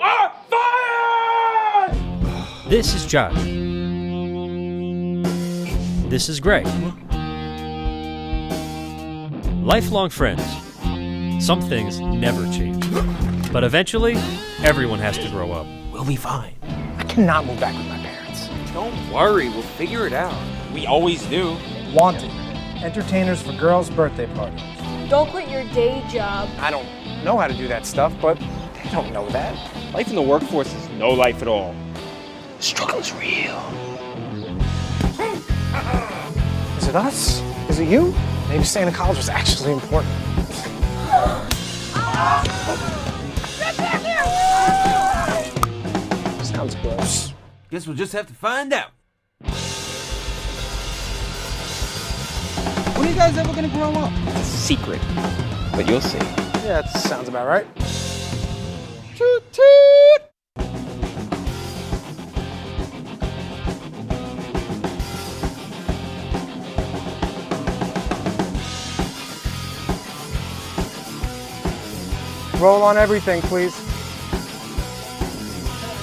are fired! This is Josh. This is Greg. Lifelong friends. Some things never change. But eventually, everyone has to grow up. We'll be fine. I cannot move back with my parents. Don't worry, we'll figure it out. We always do. Wanted. Entertainers for girls' birthday parties. Don't quit your day job. I don't know how to do that stuff, but they don't know that. Life in the workforce is no life at all. The struggle is real. Is it us? Is it you? Maybe staying in college was actually important. Sounds gross. Guess we'll just have to find out. When are you guys ever gonna grow up? It's a secret, but you'll see. Yeah, that sounds about right. Toot toot! Roll on everything, please.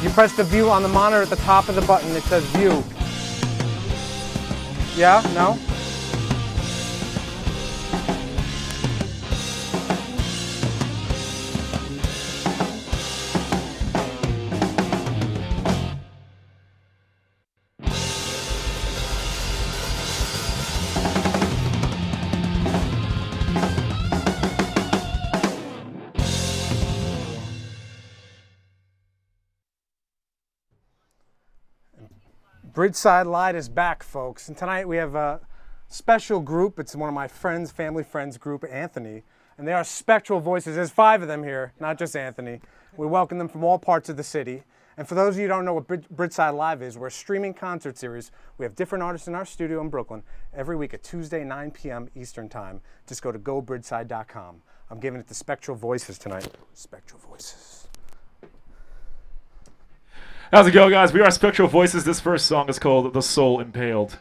You press the view on the monitor at the top of the button. It says view. Yeah? No? Bridgeside Light is back, folks, and tonight we have a special group. It's one of my friends, family friends group, Anthony, and they are Spectral Voices. There's 5 of them here, not just Anthony. We welcome them from all parts of the city. And for those of you who don't know what Bridgeside Live is, we're a streaming concert series. We have different artists in our studio in Brooklyn every week at Tuesday, 9 p.m. Eastern Time. Just go to gobridgeside.com. I'm giving it to Spectral Voices tonight. Spectral Voices. How's it going, guys? We are Spectral Voices. This first song is called The Soul Impaled.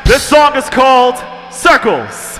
This song is called Circles.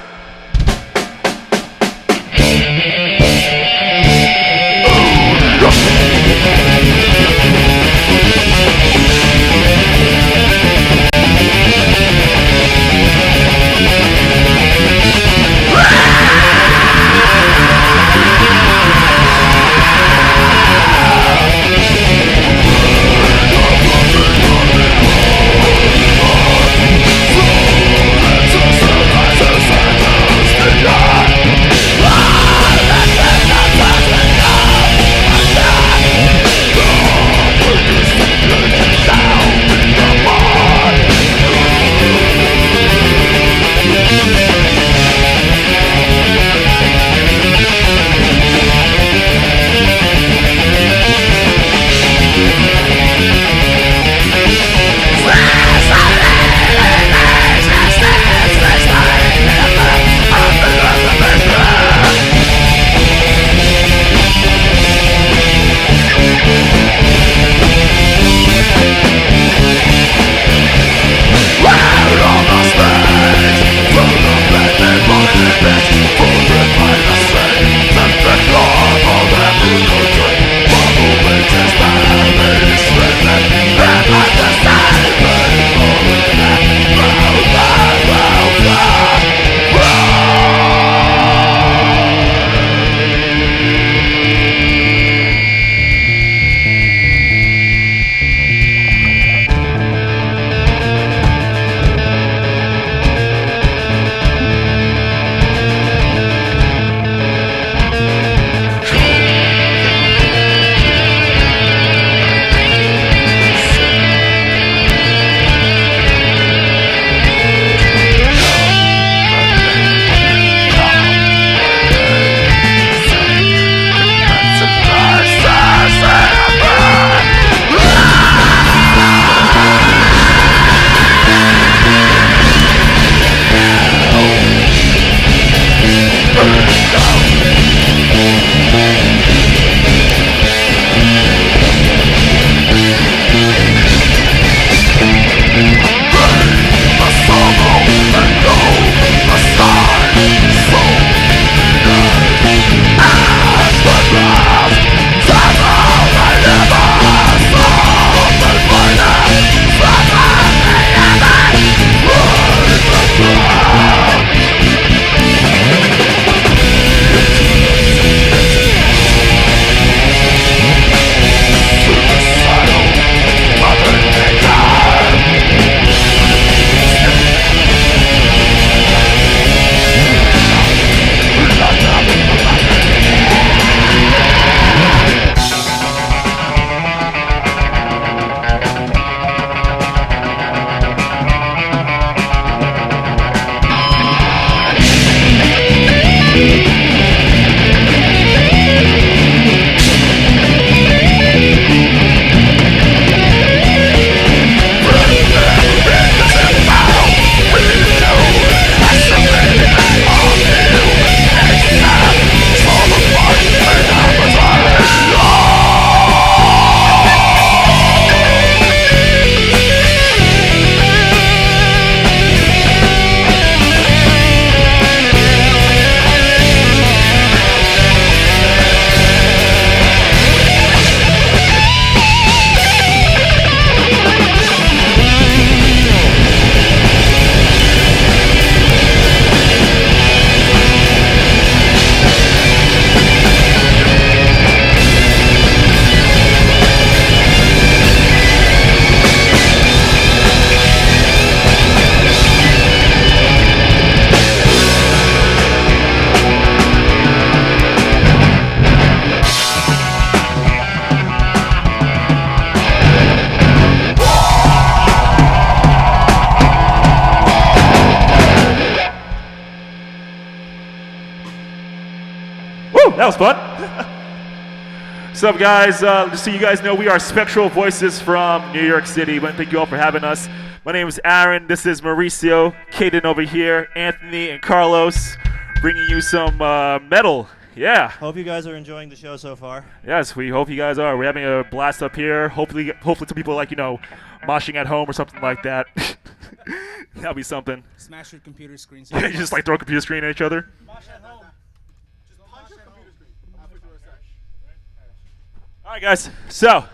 That was fun. What's up, guys? Just so you guys know, we are Spectral Voices from New York City. Thank you all for having us. My name is Aaron. This is Mauricio, Caden over here, Anthony, and Carlos, bringing you some metal. Yeah. Hope you guys are enjoying the show so far. Yes, we hope you guys are. We're having a blast up here. Hopefully some people are, like, moshing at home or something like that. That'll be something. Smash your computer screen. You just like throw a computer screen at each other. All right, guys. So,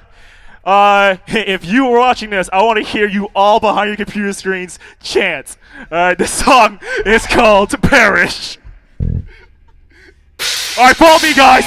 if you were watching this, I want to hear you all behind your computer screens chant. This song is called "Perish." All right, follow me, guys.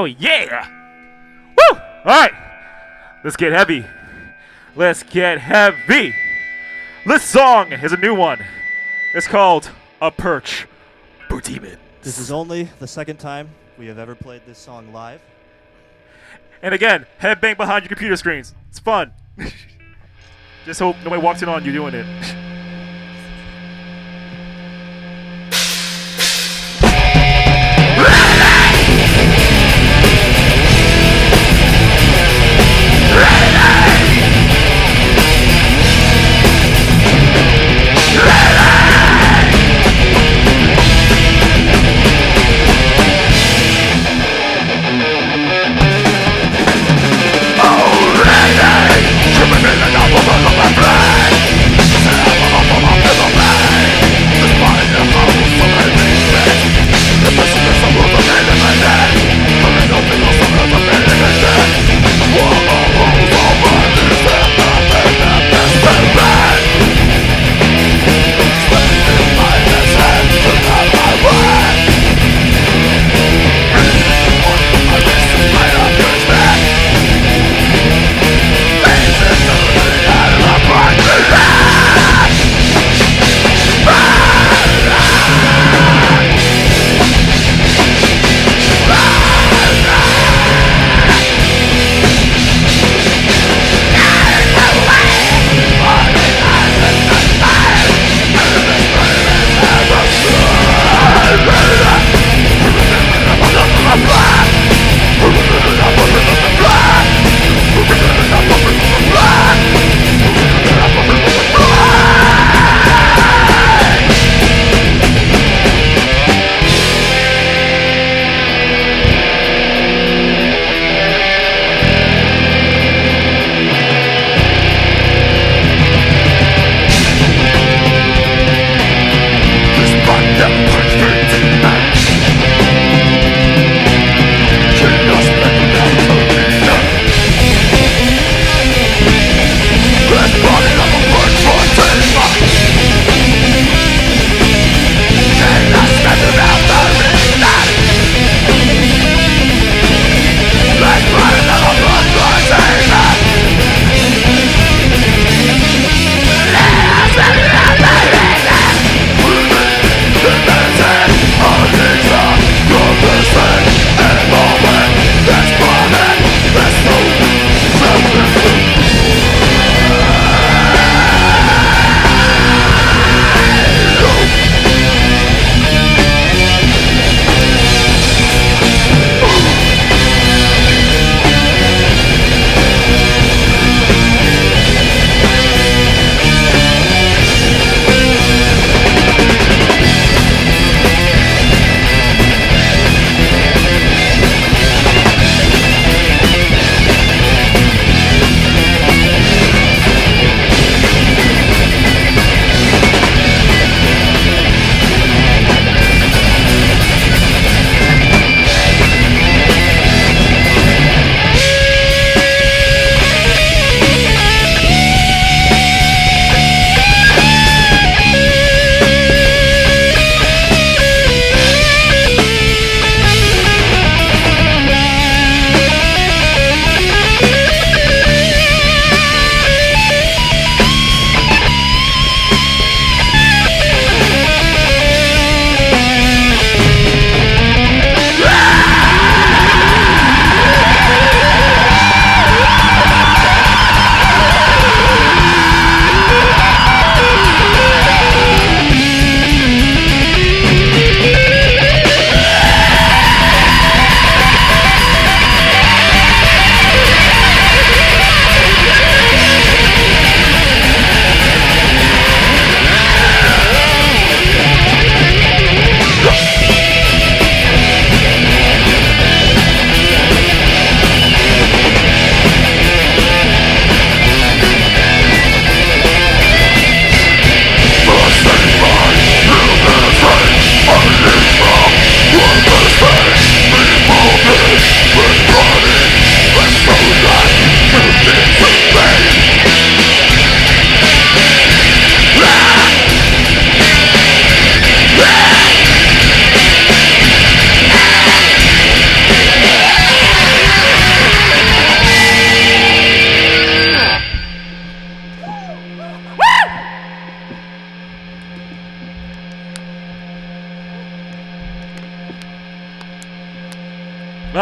Oh, yeah. Woo! All right. Let's get heavy. Let's get heavy. This song is a new one. It's called A Perch for Demons. This is only the second time we have ever played this song live. And again, headbang behind your computer screens. It's fun. Just hope nobody walks in on you doing it. Already, tripping in the double of my brain.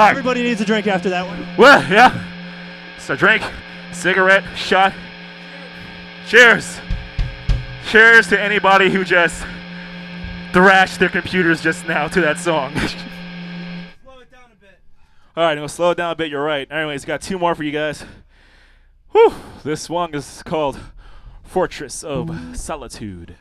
right. Everybody needs a drink after that one. Well, yeah. So drink, cigarette, shot. Cheers. Cheers to anybody who just thrashed their computers just now to that song. Slow it down a bit. All right, we'll slow it down a bit. You're right. Anyways, got two more for you guys. Whew. This one is called Fortress of Solitude.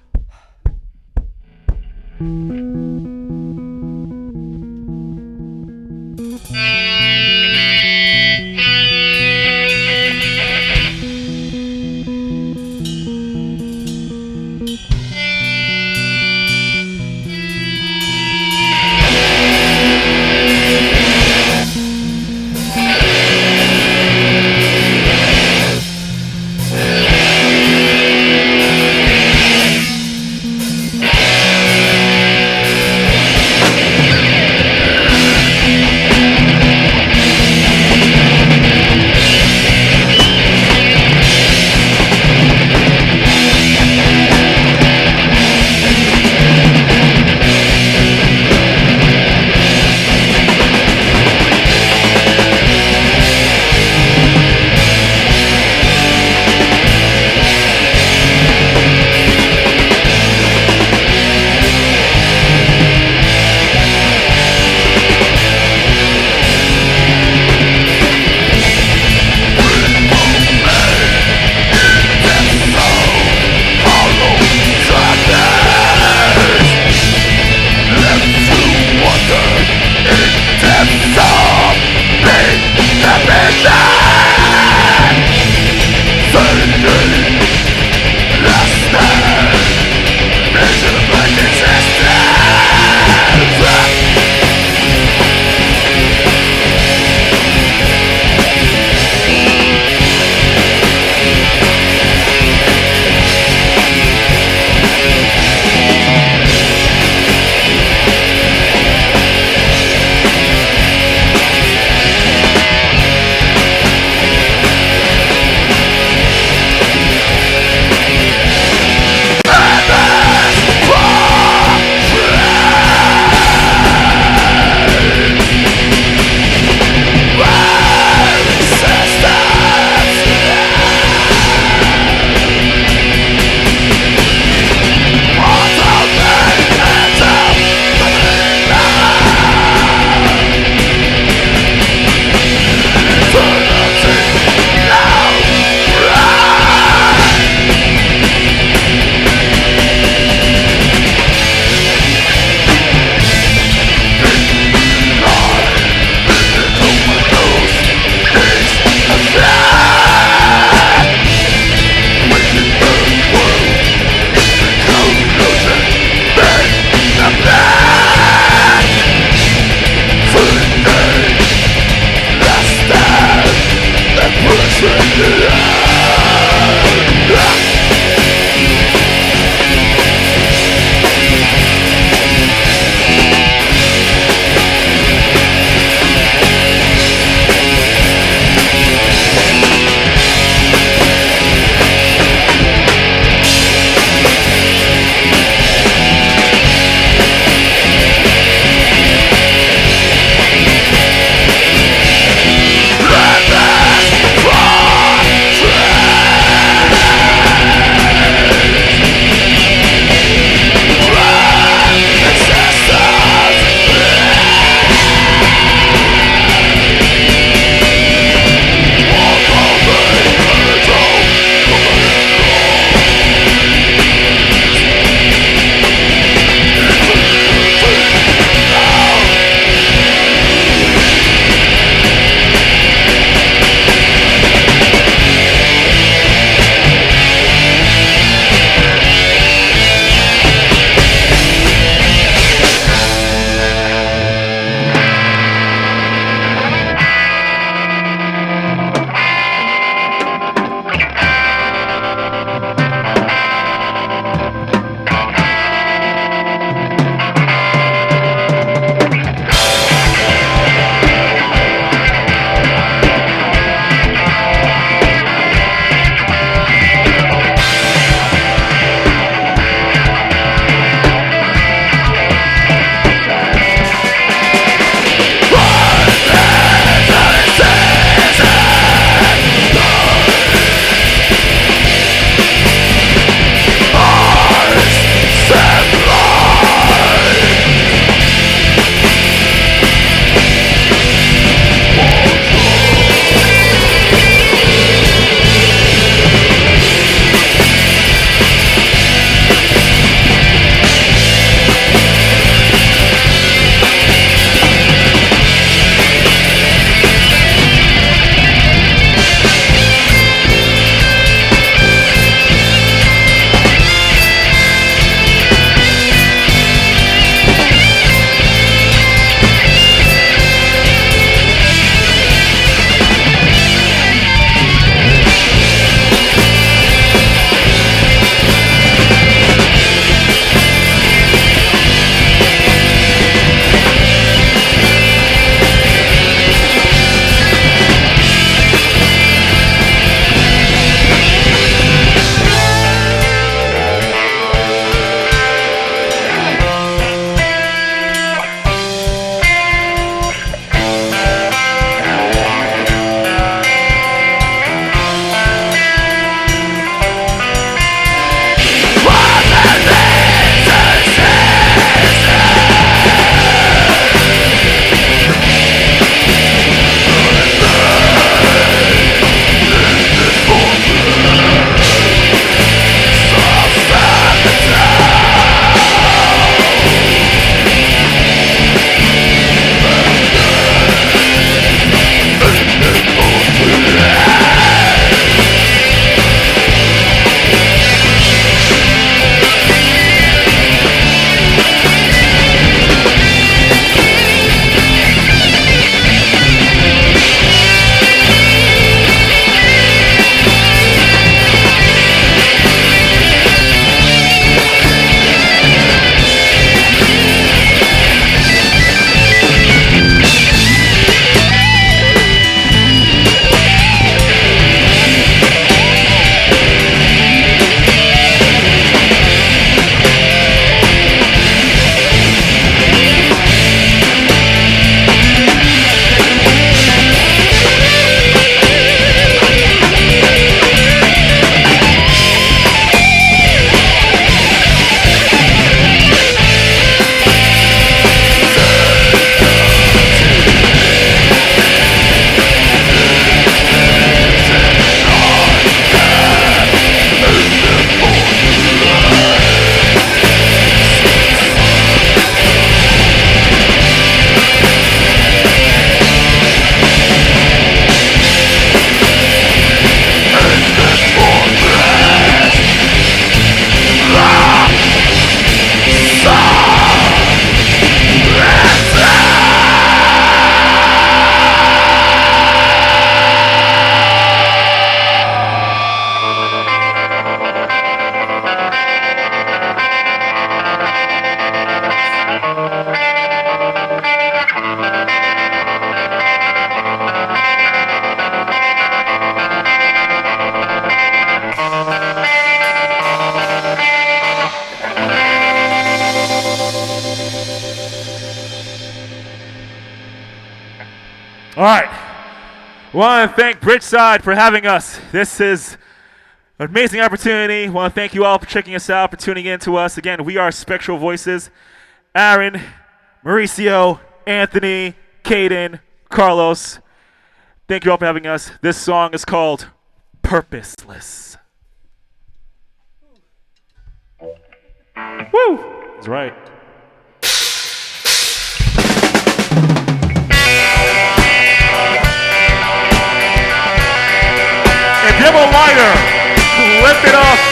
Want to thank Bridgeside for having us. This is an amazing opportunity. Want to thank you all for checking us out, for tuning in to us. Again, we are Spectral Voices. Aaron, Mauricio, Anthony, Caden, Carlos. Thank you all for having us. This song is called Purposeless. Woo! That's right. If you have a lighter, lift it up.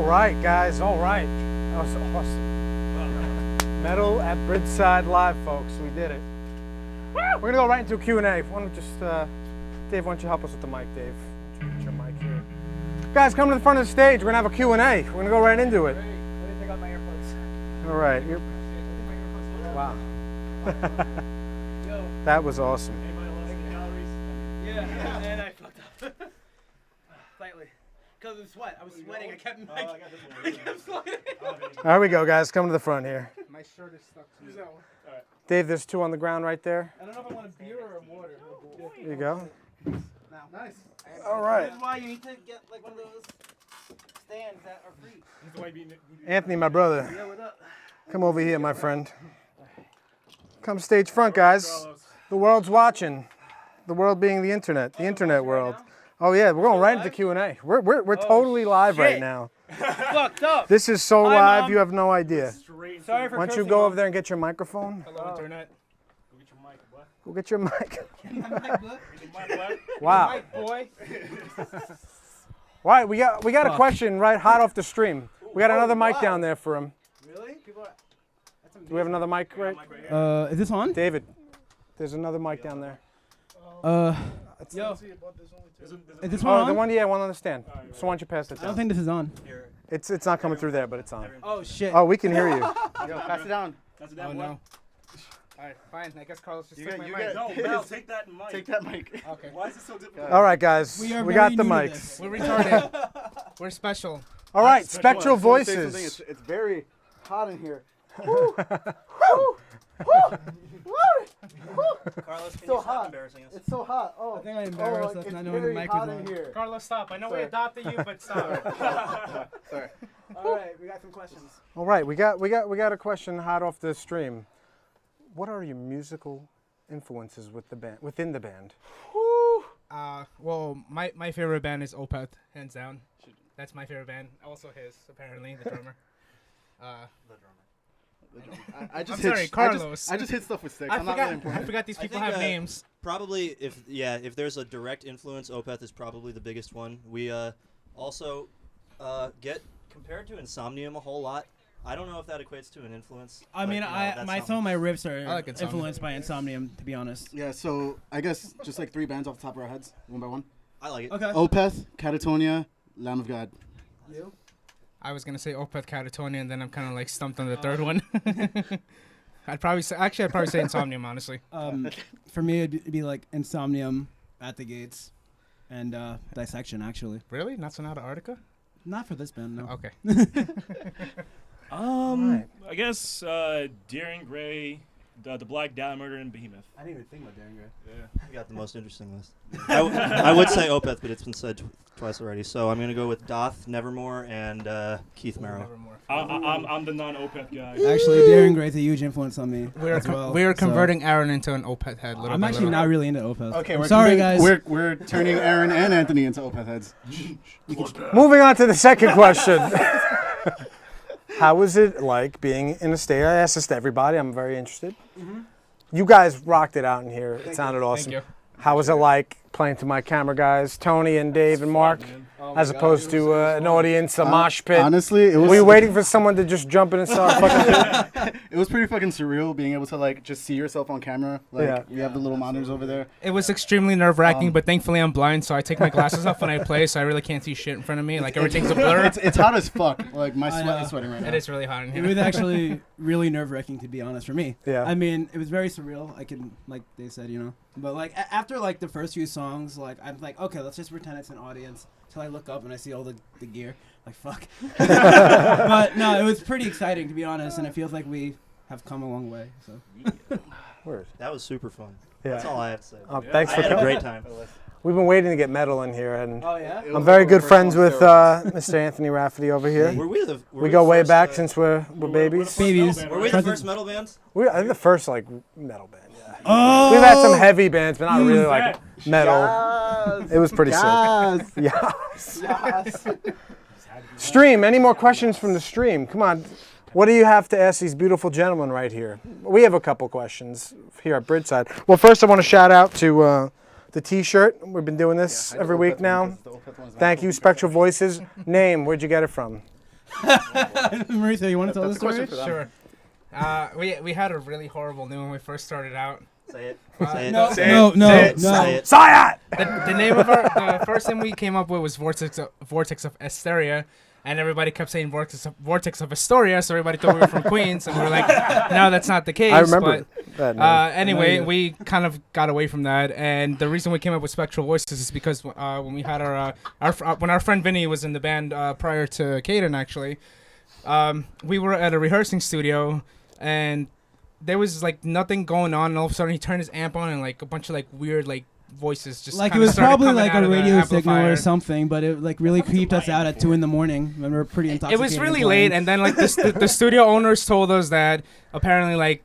right, guys. All right. That was awesome. Metal at Bridgeside Live, folks. We did it. We're going to go right into a Q&A. Why don't we just, Dave, why don't you help us with the mic, Dave? Get your mic here. Guys, come to the front of the stage. We're going to have a Q&A. We're going to go right into it. Let me take out my AirPods. All right. Wow. That was awesome. Yeah, and I fucked up. Slightly. Because of the sweat. I was sweating. I kept sweating. There we go, guys. Come to the front here. My shirt is stuck to me. That one? Dave, there's two on the ground right there. I don't know if I want a beer or a water. There you go. Nice. All right. This is why you need to get like one of those stands that are free. Anthony, my brother. Yeah, what up? Come over here, my friend. Come stage front, guys. The world's watching. The world being the internet world. Oh yeah, we're going right into Q&A. We're totally live right now. Fucked up. This is so Hi, live, Mom. you have no idea. Sorry for Why don't you cursing, go Mom. over there and get your microphone? Hello, internet. Go get your mic. Mic, Wow. boy. All right, we got a question right hot off the stream. We got another mic down there for him. Really? Do we have another mic right? Is this on? David, there's another mic down there. Yo. Is this one Oh, the on? one, yeah, one on the stand. So why don't you pass it I don't down? think this is on. It's not coming through there, but it's on. Oh shit. Oh, we can hear you. Yo, pass it down. Oh no. Alright, fine. I guess Carlos just You took got- my you mic. got- No, Mel, take that mic. Take that mic. Okay. Why is it so difficult? All right, guys, We are we very got the new to mics. this. We're retarded. We're special. All right, Spectral I just wanna say something. Voices. It's very hot in here. Carlos, can so you stop hot. embarrassing us? It's so hot. Oh, I think I embarrassed us it's not knowing the very mic hot was in on. here. Carlos, stop. I know we Sorry. adopted you, but stop. Sorry. Alright, we got some questions. All right, we got a question hot off the stream. What are your musical influences within the band? Well, my favorite band is Opeth, hands down. That's my favorite band. Also his, apparently, the drummer. I just I'm hit, sorry, Carlos. I just hit stuff with sticks. I I'm not really forgot. I important. forgot these I people think, have names. Probably, if there's a direct influence, Opeth is probably the biggest one. We also get compared to Insomnium a whole lot. I don't know if that equates to an influence. I mean, but, that's some something. of my riffs are I like Insomnium. influenced by Insomnium, to be honest. Yeah, so I guess just like 3 bands off the top of our heads, one by one. I like it. Okay. Opeth, Catatonia, Lamb of God. I was gonna say Opeth, Catatonia, and then I'm kind of like stumped on the third one. I'd probably say Insomnium, honestly. For me, it'd be like Insomnium, At the Gates, and Dissection, actually. Really? Not Sonata Arctica? Not for this band, no. Okay. I guess Deering Gray, the Black Dahlia Murder, and Behemoth. I didn't even think about Darren Gray. You got the most interesting list. I would say Opeth, but it's been said twice already. So I'm gonna go with Doth, Nevermore, and Keith Merrow. Nevermore. I'm the non-Opeth guy. Actually, Darren Gray's a huge influence on me as well. We are so- converting Aaron into an Opeth head. Little I'm by actually little. not really into Opeth. Okay, I'm we're sorry, convinced- guys. We're turning Aaron and Anthony into Opeth heads. Moving on to the second question. How was it like being in a stage? I asked this to everybody. I'm very interested. You guys rocked it out in here. It sounded awesome. Thank you. How was it like playing to my camera guys, Tony and Dave and Mark, as opposed to an audience, a mosh pit? Honestly, it was. Were you waiting for someone to just jump in and start fucking? It was pretty fucking surreal being able to like just see yourself on camera. Like Yeah. we have the little monitors over there. It was extremely nerve-wracking, but thankfully I'm blind, so I take my glasses off when I play, so I really can't see shit in front of me. Like everything's a blur. It's hot as fuck. Like my I sweat know. is sweating right now. It is really hot in It here. was actually really nerve-wracking, to be honest, for me. Yeah. I mean, it was very surreal. I can, like they said, you know. But like after like the first few songs, like I'm like, okay, let's just pretend it's an audience. Till I look up and I see all the gear. Like fuck. But no, it was pretty exciting, to be honest, and it feels like we have come a long way. So. Word. That was super fun. Yeah. That's all I have to say. Thanks I for had a coming. great time. We've been waiting to get metal in here, and Oh yeah. I'm very good friends with Mr. Anthony Rafferty over here. Were we the? We go way first, back since we're babies. Babies. Were we the first metal bands? I think the first like metal band. Yeah. Oh. We've had some heavy bands, but not really like metal. It was pretty sick. Yeah. Stream. Any more questions from the stream? Come on. What do you have to ask these beautiful gentlemen right here? We have a couple questions here at Bridgeside. Well, first I want to shout out to the T-shirt. We've been doing this every week now. Thank you, Spectral Voices. Name? Where'd you get it from? Marisa, you want to tell the story? Sure. We had a really horrible name when we first started out. Say it. No. Say it. The name of the first name we came up with was Vortex of Asteria, and everybody kept saying Vortex of Astoria, so everybody thought we were from Queens, and we were like, no, that's not the case. I remember that name. Anyway, we kind of got away from that, and the reason we came up with Spectral Voices is because when we had when our friend Vinny was in the band prior to Caden, actually, we were at a rehearsing studio, and there was like nothing going on, and all of a sudden he turned his amp on, and like a bunch of like weird like voices just like it kinda was started probably coming like out a of the radio signal amplifier. or something, but it like really creeped us out at 2 a.m. when we were pretty intoxicated. It was really late, and then like the studio owners told us that apparently like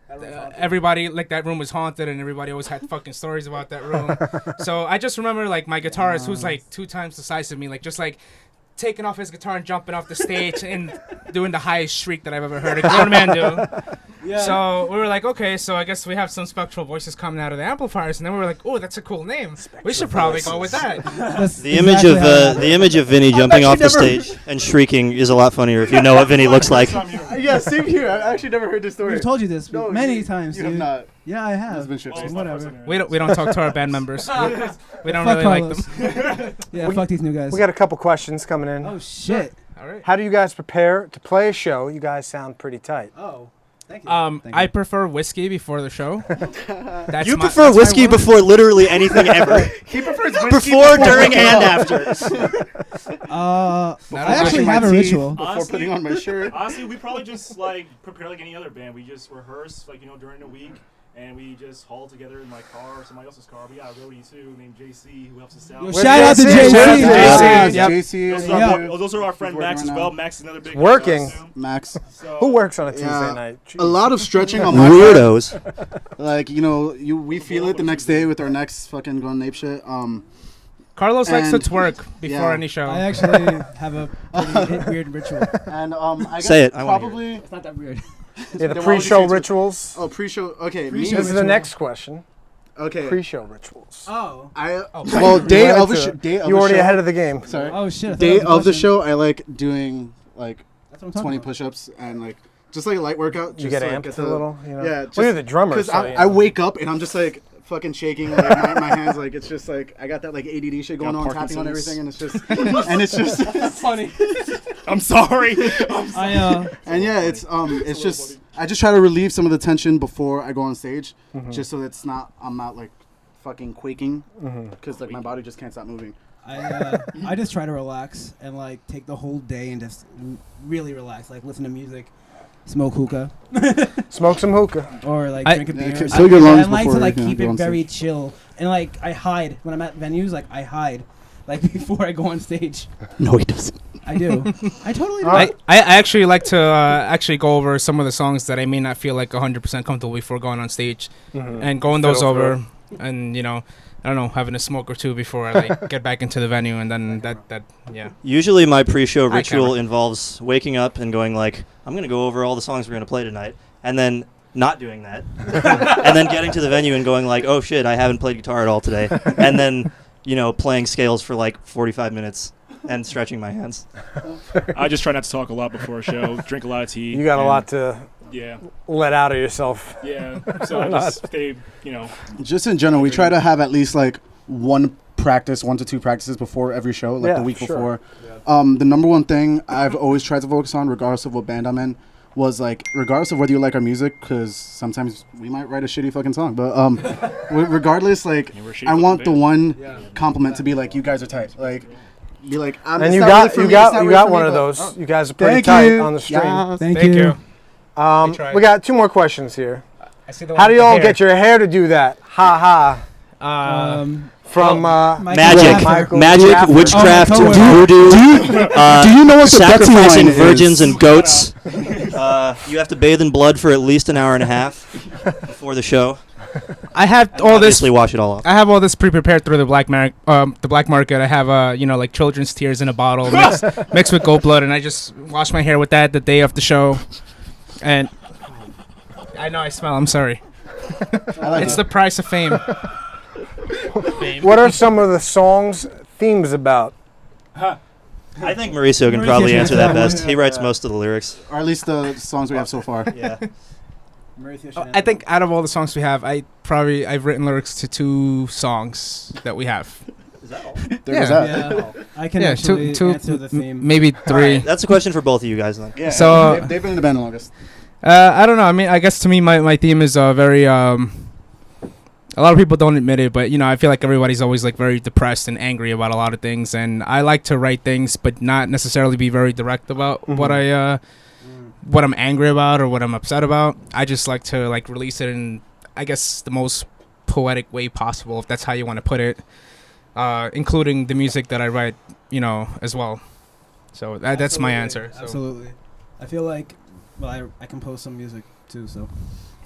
everybody like that room was haunted, and everybody always had fucking stories about that room. So I just remember like my guitarist, who's like 2 times the size of me, like just like taking off his guitar and jumping off the stage and doing the highest shriek that I've ever heard a grown man do. Yeah. So we were like, okay, so I guess we have some spectral voices coming out of the amplifiers, and then we were like, oh, that's a cool name. We should probably go with that. The image of Vinny jumping off the stage and shrieking is a lot funnier if you know what Vinny looks like. Yeah, same here. I've actually never heard this story. We've told you this many times. You have not. Yeah, I have. Whatever. We don't talk to our band members. We don't Fuck really Carlos. like them. Yeah, fuck these new guys. We got a couple questions coming in. Oh shit! All right. How do you guys prepare to play a show? You guys sound pretty tight. Oh, thank you. Thank I you. prefer whiskey before the show. That's You my- prefer that's my whiskey rule. before literally anything ever. He prefers whiskey Before, during, and after. I actually brushing my have a teeth, ritual. Before putting on my shirt. Honestly, we probably just like prepare like any other band. We just rehearse like during the week, and we just haul together in my car or somebody else's car. We got a roadie too named JC who helps us out. Yo, shout out to JC. JC. Those are our friend He's Max as working well. right Max is another big Working. Max. Who works on a Tuesday night? A lot of stretching on my Weirdos. part. Like, we feel it the next day with our necks fucking going ape shit. Carlos likes to and- twerk before yeah. any show. I actually have a pretty weird ritual. And I guess Say it, I wanna hear probably. It's not that weird. Yeah, the Then why would you pre-show say it's- rituals. Oh, pre-show. Okay, Pre-show This is the ritual. next question. Okay. Pre-show rituals. Oh. Well, day You of the wanted show. to- Day of You the already show. ahead of the game. Sorry. Oh shit. I thought Day that was of the question. show, I like doing like That's what I'm talking 20 about. push-ups and like just like a light workout. You just get to, like, amped get a little, Yeah. Well, you're the drummer, Because so, I wake up and I'm just like fucking shaking, like my hands, like it's just like I got that like ADD shit going on, tapping on everything, and it's just That's funny. I'm sorry. And yeah, it's just I just try to relieve some of the tension before I go on stage, just so it's not I'm not like fucking quaking, because like my body just can't stop moving. I just try to relax and like take the whole day and just really relax, like listen to music, smoke hookah, Smoke some hookah, or like drink a beer. Fill your lungs I like to before like you keep go it on very stage. chill, and like I hide when I'm at venues. Like I hide, like before I go on stage. No, he doesn't. I do. I totally do. I actually like to actually go over some of the songs that I may not feel like 100% comfortable before going on stage, and going those over, and I don't know, having a smoke or two before I like get back into the venue, and then that yeah. Usually my pre-show Hi, ritual camera. involves waking up and going like, I'm going to go over all the songs we're going to play tonight, and then not doing that, and then getting to the venue and going like, oh shit, I haven't played guitar at all today, and then, playing scales for like 45 minutes and stretching my hands. I just try not to talk a lot before a show, drink a lot of tea. You got a and- lot to let out of yourself. Yeah, so I just stay, Just in general, we try to have at least like 1 to 2 practices before every show, like the week before. The number one thing I've always tried to focus on, regardless of what band I'm in, was like, regardless of whether you like our music, because sometimes we might write a shitty fucking song, but regardless, like, I want the one compliment to be like, you guys are tight, like, be like, And it's you not got really for you me, got it's not you really got for one me, of but- those. You guys are pretty Thank tight you. on the string. Yeah. Thank you. We got 2 more questions here. I see the How one do with the y'all hair. get your hair to do that? Ha ha. From Magic, Michael magic, Jackson. witchcraft, Oh, my coworker. voodoo. Do you know what the Betsy sacrificing line virgins is? and goats? You have to bathe in blood for at least an hour and a half before the show. I have And all this. obviously wash it all off. I have all this pre-prepared through the black market. I have like children's tears in a bottle mixed with goat blood, and I just wash my hair with that the day of the show. And I know I smell. I'm sorry. It's the price of fame. What are some of the songs themes about? I think Mauricio can probably answer that best. He writes most of the lyrics. Or at least the songs we have so far. Yeah. I think out of all the songs we have, I've written lyrics to 2 songs that we have. Is that all? Yeah. I can actually answer the theme. Maybe 3. Right, that's a question for both of you guys then. Yeah, so they've been in the band the longest. I don't know. I mean, I guess to me, my theme is very. A lot of people don't admit it, but I feel like everybody's always like very depressed and angry about a lot of things, and I like to write things, but not necessarily be very direct about what I'm angry about or what I'm upset about. I just like to like release it in, I guess, the most poetic way possible, if that's how you want to put it, including the music that I write, as well. So that's my answer. So. Absolutely. I feel like, I compose some music too, so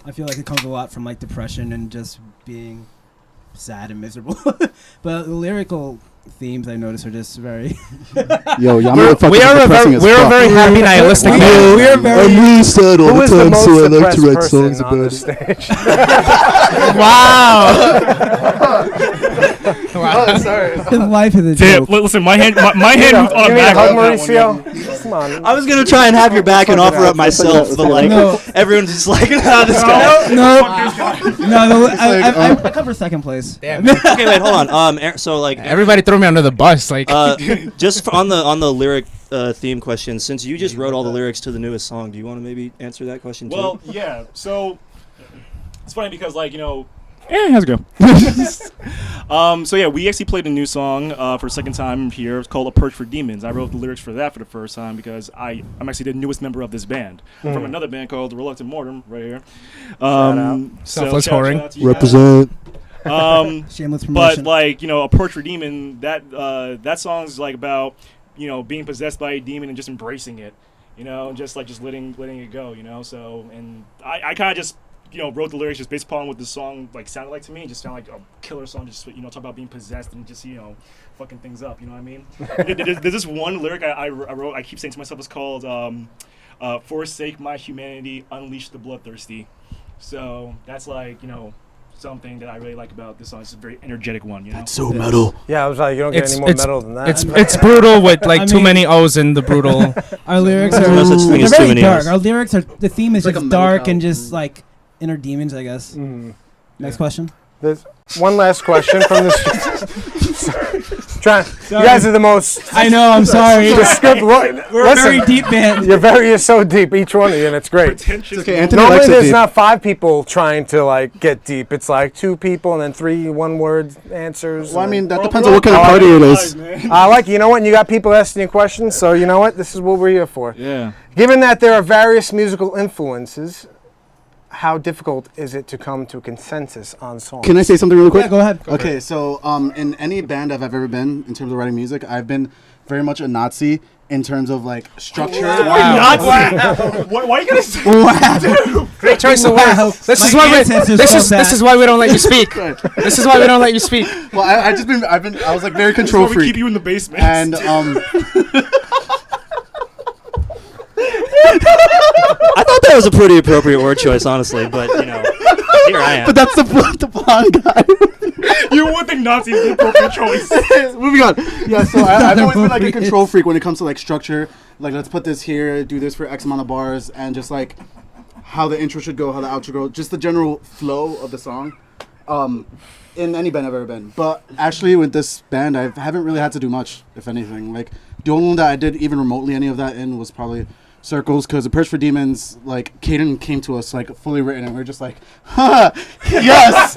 I feel like it comes a lot from like depression and just being sad and miserable. But the lyrical themes I notice are just very. Yo, y'all we are a very happy nihilistic band. We are very. I'm really sad all Who the is the time, most so I like depressed to write person songs on about the it. stage? Wow. Sorry. His life is a joke. Listen, my hand moved automatically. Mauricio. Come on. I was gonna try and have your back and offer up myself, but like everyone's just like, this guy. No. I cover second place. Damn. Okay, wait, hold on. So like Everybody threw me under the bus. Like, just on the lyric theme question, since you just wrote all the lyrics to the newest song, do you want to maybe answer that question too? Well, yeah. So it's funny because how's it go? So yeah, we actually played a new song for the second time here. It's called "A Perch for Demons." I wrote the lyrics for that for the first time because I'm actually the newest member of this band from another band called Reluctant Mortem, right here. Selfless whoring. Represent. Shameless promotion. But "A Perch for Demon," that song's like about being possessed by a demon and just embracing it, just letting it go, So and I kind of just wrote the lyrics just based upon what the song sounded like to me. It just sounded like a killer song, just talk about being possessed and just fucking things up. You know what I mean? There's this one lyric I wrote. I keep saying to myself, it's called "Forsake my humanity, unleash the bloodthirsty." So that's something that I really like about this song. It's a very energetic one. That's so metal. Yeah, I was like, you don't get any more metal than that. It's brutal with too many O's in the brutal. Our lyrics are no such thing as they're too very many dark. O's. Our lyrics are the theme is It's like just a dark metal and just like inner demons, I guess. Next question. There's one last question from this. You guys are the most. I know. I'm sorry. We're a very deep band. You're so deep, each one of you, and it's great. Pretentious. It's okay, Anthony Normally, likes it there's deep. not 5 people trying to get deep. It's 2 people and then 3 one-word answers. Well, I mean, that depends on what kind of party it is. You know what? And you got people asking you questions, so you know what? This is what we're here for. Yeah. Given that there are various musical influences, how difficult is it to come to a consensus on songs? Can I say something really quick? Yeah, go ahead. Okay, so in any band I've ever been, in terms of writing music, I've been very much a Nazi in terms of structure. Why are you gonna say that? Great choice of words. This is why we don't let you speak. This is why we don't let you speak. Well, I was very control That's why we freak. keep you in the basement. And I thought that was a pretty appropriate word choice, honestly, but here I am. But that's the blonde guy. You would think Nazi is the appropriate choice. Moving on. Yeah, so I've always been a control freak when it comes to structure. Let's put this here, do this for X amount of bars, and just how the intro should go, how the outro go, just the general flow of the song. In any band I've ever been. But actually with this band, I haven't really had to do much, if anything. The only one that I did even remotely any of that in was probably Circles, because the Perch for Demons, Caden came to us fully written, and we were just ha, yes,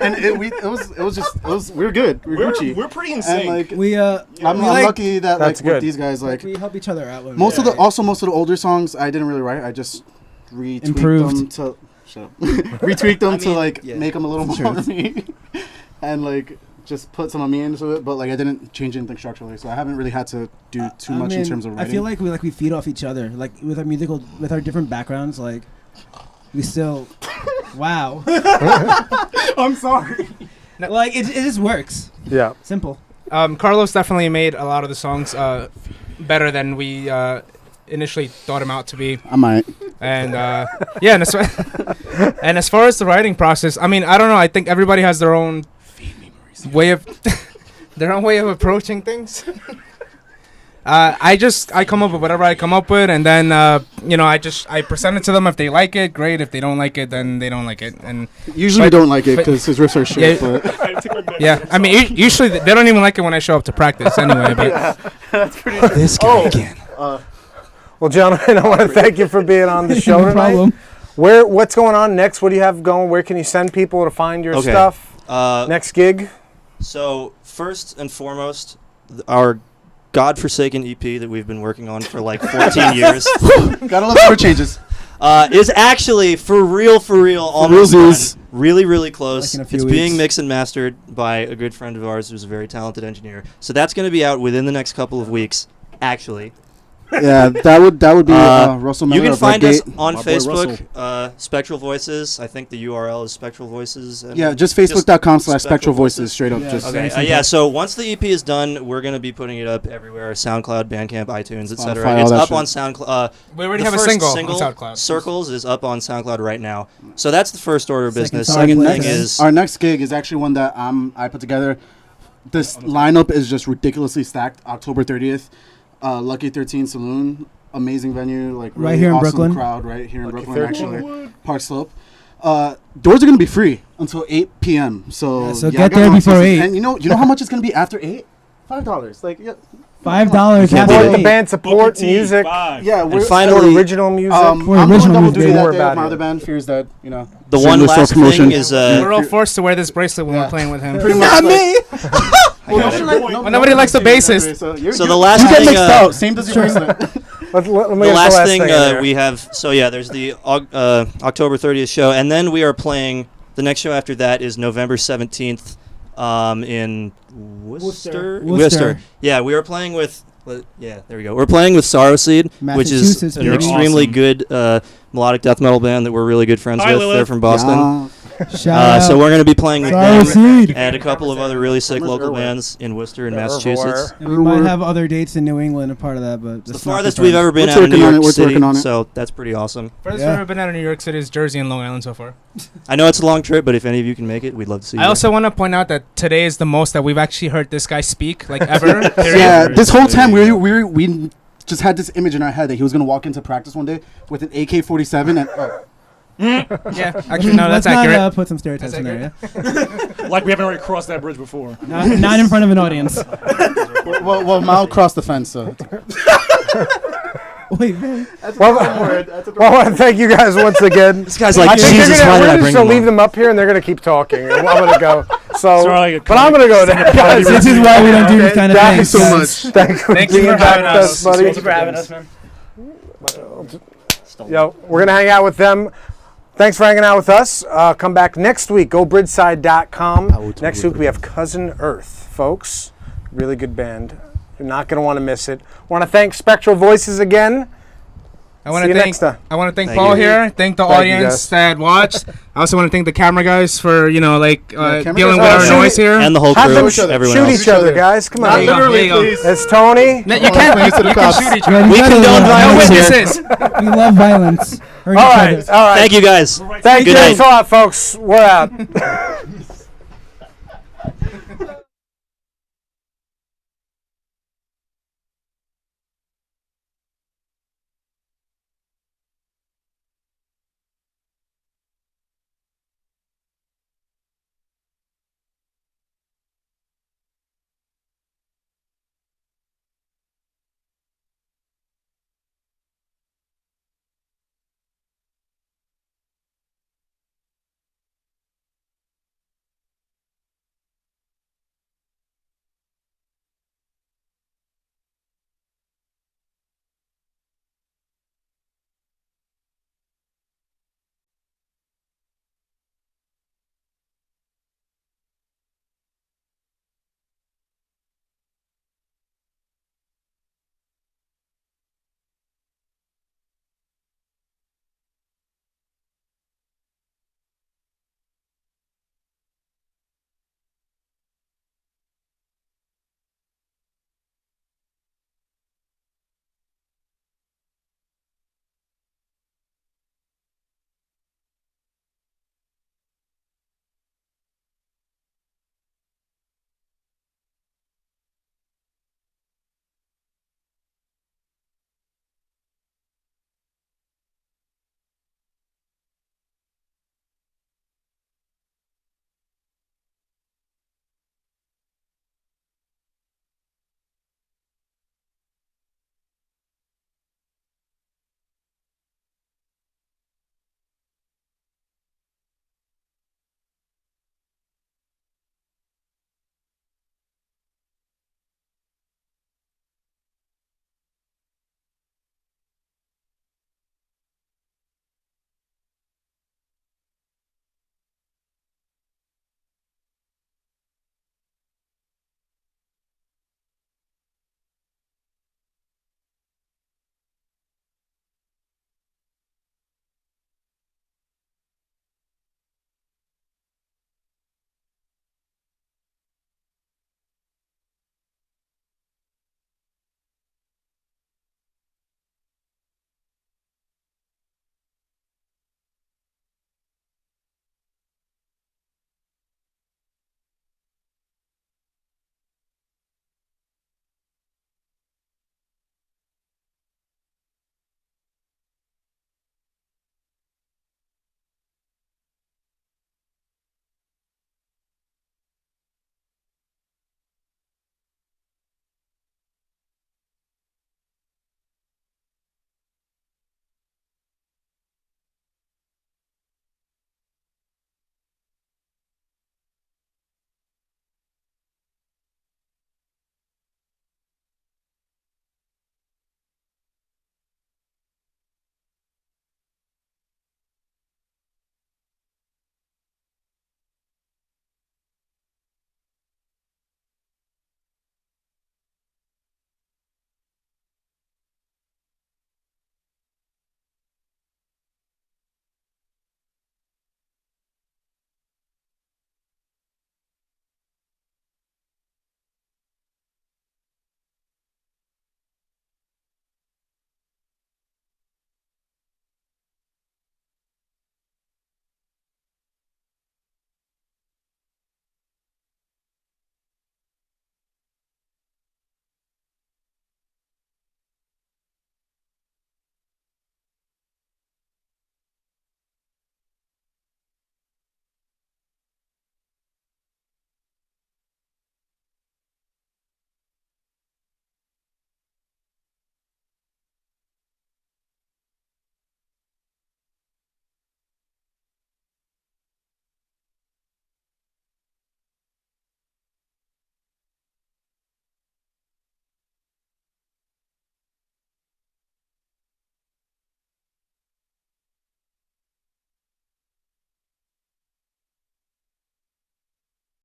and we were good, we were Gucci. We're pretty insane. And I'm lucky that with these guys we help each other out. Most of the older songs I didn't really write. I just retweaked them to retweaked them to make them a little more me, and just put some of me into it, but I didn't change anything structurally, so I haven't really had to do too much in terms of writing. I feel like we feed off each other, with our different backgrounds, we still, wow. I'm sorry. It just works. Yeah. Simple. Carlos definitely made a lot of the songs better than we initially thought him out to be. I might. And and as far as the writing process, I don't know. I think everybody has their own way of approaching things. I come up with whatever I come up with, and then I present it to them. If they like it, great. If they don't like it, then they don't like it. And usually we don't like it because his riffs are shit. Yeah, I mean, usually they don't even like it when I show up to practice anyway. But that's pretty. This guy again. Well, gentlemen, I want to thank you for being on the show tonight. problem. What's going on next? What do you have going? Where can you send people to find your stuff? Next gig? So, first and foremost, our godforsaken EP that we've been working on for like 14 years. Gotta love the changes. Is actually for real, almost done. Really, really close. Like in a few it's weeks. being mixed and mastered by a good friend of ours who's a very talented engineer. So that's going to be out within the next couple of weeks, actually. Yeah, that would be Russell Miller. You can of find Red us Gate. on Facebook, Spectral Voices. I think the URL is Spectral Voices. Yeah, just facebook.com/Spectral Voices, straight up. Just Okay, yeah, so once the EP is done, we're going to be putting it up everywhere, SoundCloud, Bandcamp, iTunes, etc. Spotify, It's all that up shit. on SoundCloud. We already the have a first single on SoundCloud. Circles is up on SoundCloud right now. So that's the first order of business. song Second plays. thing is... Our next gig is actually one that I put together. This lineup is just ridiculously stacked. October 30th, Lucky 13 Saloon. Amazing venue, like really Right here in awesome Brooklyn. crowd, right here in Lucky Brooklyn, 13. actually, Park Slope. Doors are gonna be free until 8 p.m. So, So I get got there my before sisters. 8. And you know how much it's gonna be after 8? $5. Like, yeah. $5. Support the band, support Booker T, music. $5. Yeah, we're finally- Support original music. I'm We're doing original double music. duty More that day about with my it. other band. Fears that The same one with last self-promotion. thing is... We're all forced to wear this bracelet when we're playing with him. Pretty much Not like- me! Well, nobody likes the bassist. So the last You get thing... mixed out. Same does your bracelet. Let me The get last thing in there. we have, so yeah, there's the October 30th show, and then we are playing, the next show after that is November 17th in Worcester. Yeah, we are playing with, there we go. We're playing with Sorrow Seed, which is Massachusetts, an baby. extremely good melodic death metal band that we're really good friends with. They're from Boston. Shout So out. we're going to be playing with Sorrow them Seed. and a couple of other really sick local everywhere. bands in Worcester and They're Massachusetts. And we might have other dates in New England a part of that, but It's the that's not farthest confirmed. we've ever been We're out of New working on York it, we're City, working on it. so that's pretty awesome. Furthest Yeah. we've ever been out of New York City is Jersey and Long Island so far. I know it's a long trip, but if any of you can make it, we'd love to see you. I also want to point out that today is the most that we've actually heard this guy speak, like ever. period. Yeah, this whole time we just had this image in our head that he was gonna walk into practice one day with an AK-47 and. Yeah, actually, no, that's Let's not accurate. put some stereotypes in there, yeah? Like we haven't already crossed that bridge before. Not in front of an audience. well, Mal crossed the fence, so. Wait, man. Well, I want to thank you guys once again. This guy's like, I think Jesus, we're why did I just bring gonna them leave on? them up here, and they're gonna keep talking. And I'm gonna go. So, Sorry, but I'm gonna go there, guys. This is why we don't do this kind of Thank you thing. so much. Thanks for Thank you being for back having with us. us, buddy. Thank you for having us, man. Yo, we're gonna hang out with them. Thanks for hanging out with us. Come back next week. Go Bridgeside.com. Next week we have Cousin Earth, folks. Really good band. You're not gonna want to miss it. Want to thank Spectral Voices again. I want See to you thank next time. Thank Thank Paul you. here. Thank the Thank you, audience guys. that watched. I also want to thank the camera guys for camera dealing with guys our are- noise here. And the whole Have crew, them everyone shoot else. each other, guys. Come on. There you go, there you go. It's Tony. No, you can't. Thanks to the You can cops. shoot each Yeah, other. we We gotta condone love No violence here. witnesses. We love violence. Hurt All each right. other. All right. Thank you guys. Thank you. Good night. Thanks a lot, folks. We're out.